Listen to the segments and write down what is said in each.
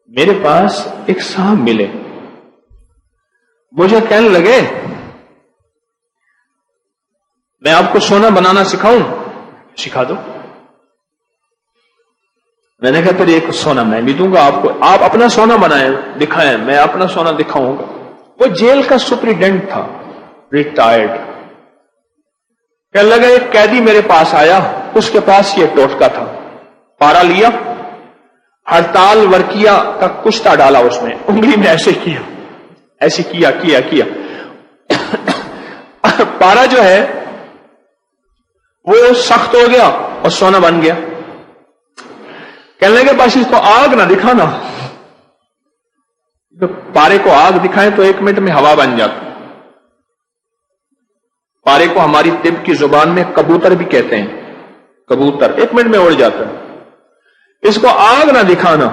میرے پاس ایک صاحب ملے, مجھے کہنے لگے میں آپ کو سونا بنانا سکھاؤں. سکھا دو. میں نے کہا پھر ایک سونا میں بھی دوں گا آپ کو, آپ اپنا سونا بنائیں دکھائیں, میں اپنا سونا دکھاؤں گا. وہ جیل کا سپرنٹینڈنٹ تھا, ریٹائرڈ. کہنے لگا ایک قیدی میرے پاس آیا, اس کے پاس یہ ٹوٹکا تھا, پارا لیا, ہڑتال ورکیا کا کشتا ڈالا اس میں, انگلی میں ایسے کیا, ایسے کیا پارا جو ہے وہ سخت ہو گیا اور سونا بن گیا. کہنے لگے بس اس کو آگ نہ دکھانا, تو پارے کو آگ دکھائیں تو 1 منٹ میں ہوا بن جاتی. پارے کو ہماری طب کی زبان میں کبوتر بھی کہتے ہیں, کبوتر 1 منٹ میں اڑ جاتا ہے. اس کو آگ نہ دکھانا,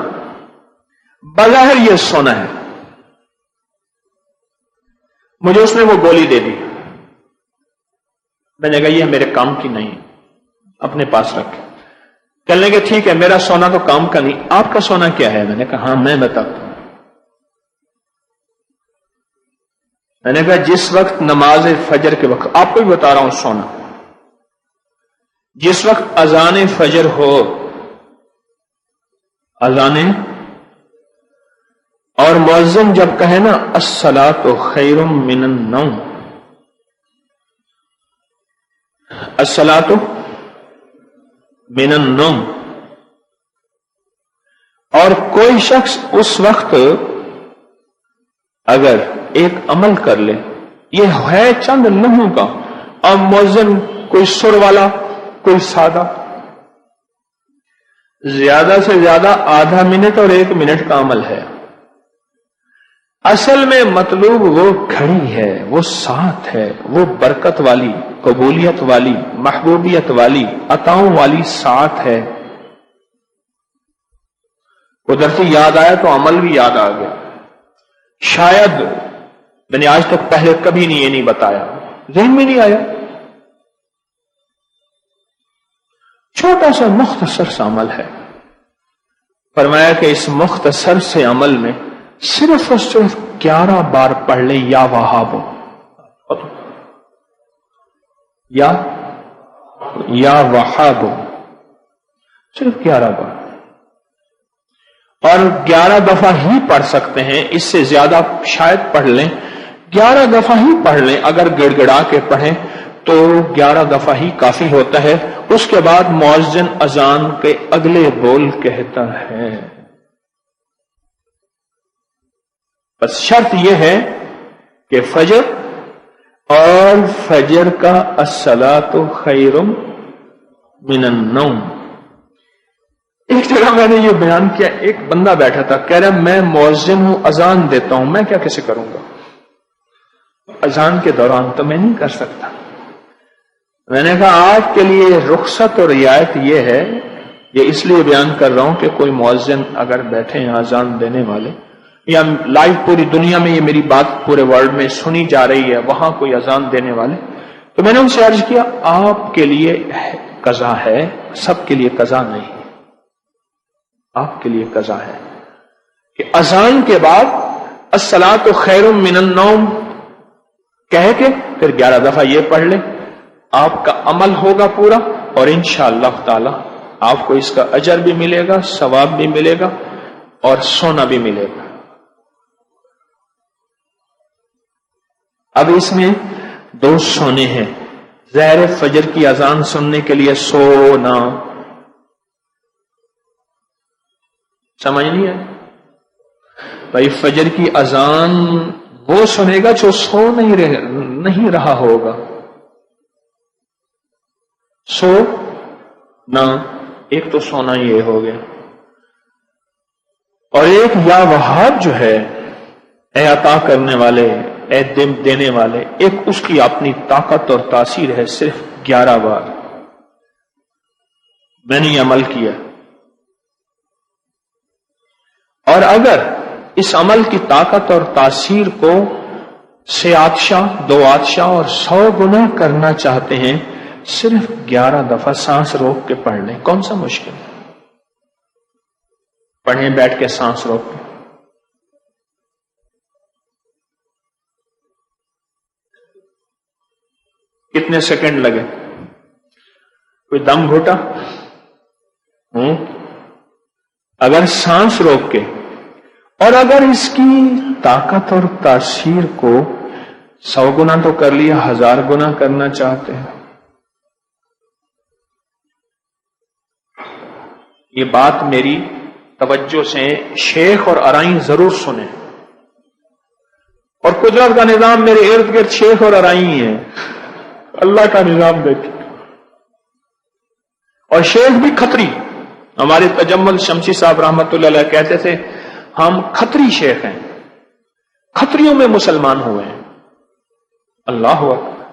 بظاہر یہ سونا ہے. مجھے اس نے وہ گولی دے دی. میں نے کہا یہ میرے کام کی نہیں, اپنے پاس رکھے. کہنے لگے ٹھیک ہے, میرا سونا تو کام کا نہیں, آپ کا سونا کیا ہے؟ میں نے کہا ہاں میں بتاتا ہوں. میں نے کہا جس وقت نماز فجر کے وقت, آپ کو بھی بتا رہا ہوں سونا, جس وقت اذان فجر ہو, اذان اور مؤذن جب کہے نا الصلاۃ خیر من النوم, الصلاۃ من النوم, اور کوئی شخص اس وقت اگر ایک عمل کر لے, یہ ہے چند لمحوں کا, اور مؤذن کوئی سر والا کوئی سادہ, زیادہ سے زیادہ آدھا منٹ اور 1 منٹ کا عمل ہے. اصل میں مطلوب وہ گھڑی ہے, وہ ساتھ ہے, وہ برکت والی, قبولیت والی, محبوبیت والی, عطاؤں والی ساتھ ہے. قدرتی یاد آیا تو عمل بھی یاد آ گیا. شاید میں نے آج تک پہلے کبھی نہیں یہ نہیں بتایا, ذہن میں نہیں آیا. چھوٹا سا مختصر سا عمل ہے. فرمایا کہ اس مختصر سے عمل میں صرف اور صرف 11 بار پڑھ لے یا وہاب, یا وہاب, صرف 11 بار, اور 11 دفعہ ہی پڑھ سکتے ہیں, اس سے زیادہ شاید پڑھ لیں. 11 دفعہ ہی پڑھ لیں, اگر گڑ گڑا کے پڑھیں تو 11 دفعہ ہی کافی ہوتا ہے. اس کے بعد مؤذن اذان کے اگلے بول کہتا ہے. بس شرط یہ ہے کہ فجر اور فجر کا الصلاۃ خیر من النوم. ایک جگہ میں نے یہ بیان کیا, ایک بندہ بیٹھا تھا, کہہ رہا میں مؤذن ہوں, اذان دیتا ہوں, میں کیا کیسے کروں گا, اذان کے دوران تو میں نہیں کر سکتا. میں نے کہا آپ کے لیے رخصت اور رعایت یہ ہے, یہ اس لیے بیان کر رہا ہوں کہ کوئی مؤذن اگر بیٹھے ہیں اذان دینے والے, یا لائیو پوری دنیا میں یہ میری بات پورے ورلڈ میں سنی جا رہی ہے, وہاں کوئی اذان دینے والے, تو میں نے ان سے عرض کیا آپ کے لیے قضا ہے, سب کے لیے قضا نہیں, آپ کے لیے قضا ہے کہ اذان کے بعد الصلاۃ خیر من النوم کہہ کے پھر 11 دفعہ یہ پڑھ لیں, آپ کا عمل ہوگا پورا, اور انشاءاللہ تعالی آپ کو اس کا اجر بھی ملے گا, ثواب بھی ملے گا, اور سونا بھی ملے گا. اب اس میں 2 سونے ہیں. ظاہر فجر کی اذان سننے کے لیے سونا, سمجھ نہیں ہے بھائی, فجر کی اذان وہ سنے گا جو سو نہیں رہا ہوگا. سو نہ, ایک تو سونا یہ ہو گیا, اور ایک یا وہاب جو ہے, اے عطا کرنے والے, اے دم دینے والے, ایک اس کی اپنی طاقت اور تاثیر ہے. صرف 11 بار میں نے یہ عمل کیا, اور اگر اس عمل کی طاقت اور تاثیر کو سے آتشاں 2 آتشاں اور 100 گنا کرنا چاہتے ہیں, صرف 11 دفعہ سانس روک کے پڑھ لیں. کون سا مشکل ہے, پڑھیں بیٹھ کے سانس روک کے. کتنے سیکنڈ لگے؟ کوئی دم گھٹا؟ اگر سانس روک کے، اور اگر اس کی طاقت اور تاثیر کو 100 گنا تو کر لیا، 1000 گنا کرنا چاہتے ہیں. یہ بات میری توجہ سے شیخ اور ارائیں ضرور سنیں. اور قدرت کا نظام میرے ارد گرد شیخ اور ارائیں ہیں. اللہ کا نظام دیکھیں. اور شیخ بھی کھتری. ہمارے تجمل شمسی صاحب رحمت اللہ علیہ کہتے تھے ہم کھتری شیخ ہیں، کھتریوں میں مسلمان ہوئے ہیں. اللہ اکبر.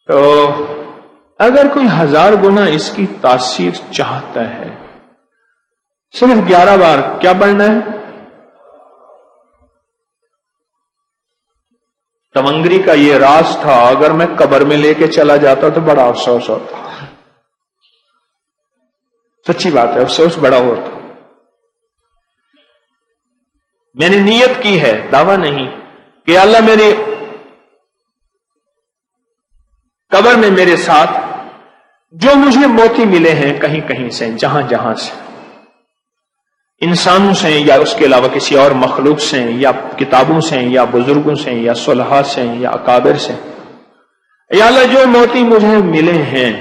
تو اگر کوئی 1000 گنا اس کی تاثیر چاہتا ہے، صرف 11 بار کیا پڑھنا ہے؟ تمنگری کا یہ راز تھا، اگر میں قبر میں لے کے چلا جاتا تو بڑا افسوس ہوتا. سچی بات ہے، افسوس بڑا ہوتا. میں نے نیت کی ہے، دعویٰ نہیں، کہ اللہ میری قبر میں میرے ساتھ جو مجھے موتی ملے ہیں کہیں کہیں سے، جہاں جہاں سے، انسانوں سے یا اس کے علاوہ کسی اور مخلوق سے یا کتابوں سے یا بزرگوں سے یا صلحاء سے یا اکابر سے، یا اللہ جو موتی مجھے ملے ہیں،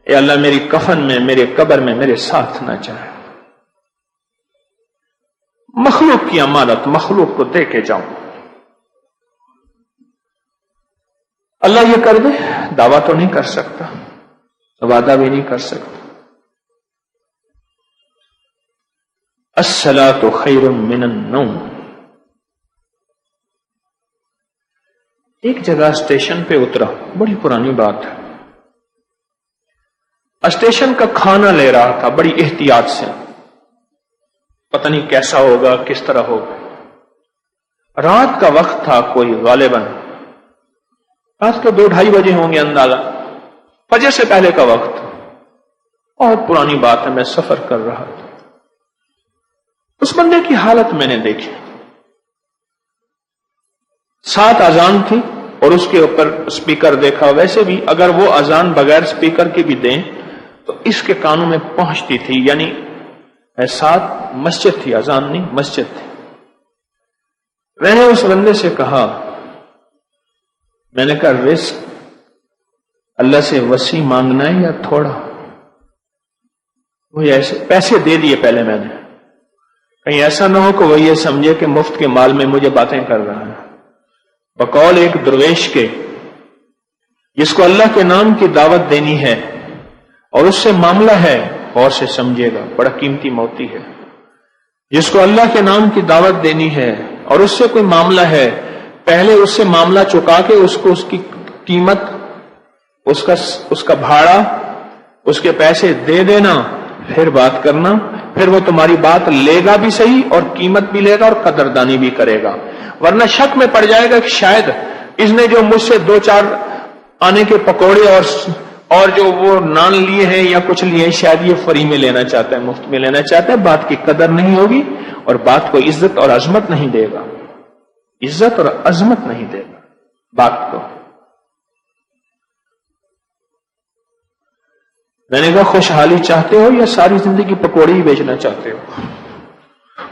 یا اللہ میری کفن میں، میرے قبر میں میرے ساتھ نہ جائے. مخلوق کی امانت مخلوق کو دے کے جاؤں. اللہ یہ کر دے، دعویٰ تو نہیں کر سکتا، وعدہ بھی نہیں کر سکتا. الصلاۃ خیر من النوم. ایک جگہ اسٹیشن پہ اترا، بڑی پرانی بات ہے. اسٹیشن کا کھانا لے رہا تھا بڑی احتیاط سے، پتہ نہیں کیسا ہوگا، کس طرح ہوگا. رات کا وقت تھا، کوئی غالباً رات کے 2-2:30 بجے ہوں گے اندازہ، فجر سے پہلے کا وقت. بہت پرانی بات ہے، میں سفر کر رہا تھا. اس بندے کی حالت میں نے دیکھی. 7 اذان تھی اور اس کے اوپر اسپیکر دیکھا. ویسے بھی اگر وہ اذان بغیر اسپیکر کی بھی دیں تو اس کے کانوں میں پہنچتی تھی، یعنی 7 مسجد تھی، اذان نہیں مسجد تھی. میں نے اس بندے سے کہا، میں نے کہا رزق اللہ سے وسیع مانگنا ہے یا تھوڑا؟ وہ ایسے پیسے دے دیے پہلے میں نے، کہیں ایسا نہ ہو کہ وہ یہ سمجھے کہ مفت کے مال میں مجھے باتیں کر رہا ہے. بقول ایک درویش کے، جس کو اللہ کے نام کی دعوت دینی ہے اور اس سے معاملہ ہے، غور سے سمجھے گا، بڑا قیمتی موتی ہے. جس کو اللہ کے نام کی دعوت دینی ہے اور اس سے کوئی معاملہ ہے، پہلے اس سے معاملہ چکا کے اس کو اس کی قیمت، اس کا بھاڑا، اس کے پیسے دے دینا، پھر بات کرنا. پھر وہ تمہاری بات لے گا بھی صحیح اور قیمت بھی لے گا اور قدردانی بھی کرے گا. ورنہ شک میں پڑ جائے گا کہ شاید اس نے جو مجھ سے 2-4 آنے کے پکوڑے اور جو وہ نان لیے ہیں یا کچھ لیے ہیں، شاید یہ فری میں لینا چاہتا ہے، مفت میں لینا چاہتا ہے. بات کی قدر نہیں ہوگی اور بات کو عزت اور عظمت نہیں دے گا، عزت اور عظمت نہیں دے گا بات کو. میں نے کہا خوشحالی چاہتے ہو یا ساری زندگی پکوڑے ہی بیچنا چاہتے ہو؟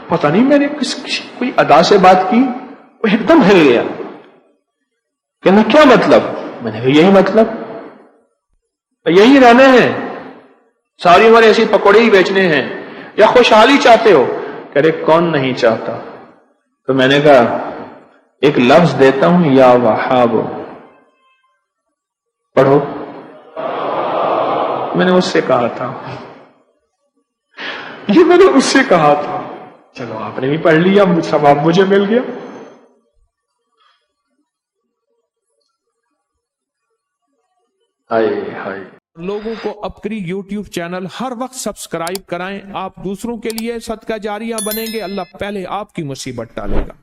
پتہ نہیں میں نے کوئی ادا سے بات کی، وہ ایک دم ہل گیا. کہنا کیا مطلب؟ میں نے کہا یہی مطلب، یہی رہنا ہے، ساری عمر ایسی پکوڑے ہی بیچنے ہیں. یا خوشحالی چاہتے ہو؟ کہہ رہے کون نہیں چاہتا. تو میں نے کہا ایک لفظ دیتا ہوں، یا وہاب، پڑھو. میں نے اس سے کہا تھا، یہ میں نے اس سے کہا تھا. چلو آپ نے بھی پڑھ لیا، ثواب مجھے مل گیا. ہائے ہائے. لوگوں کو اپنی یوٹیوب چینل ہر وقت سبسکرائب کرائیں. آپ دوسروں کے لیے صدقہ جاریہ بنیں گے، اللہ پہلے آپ کی مصیبت ٹالے گا.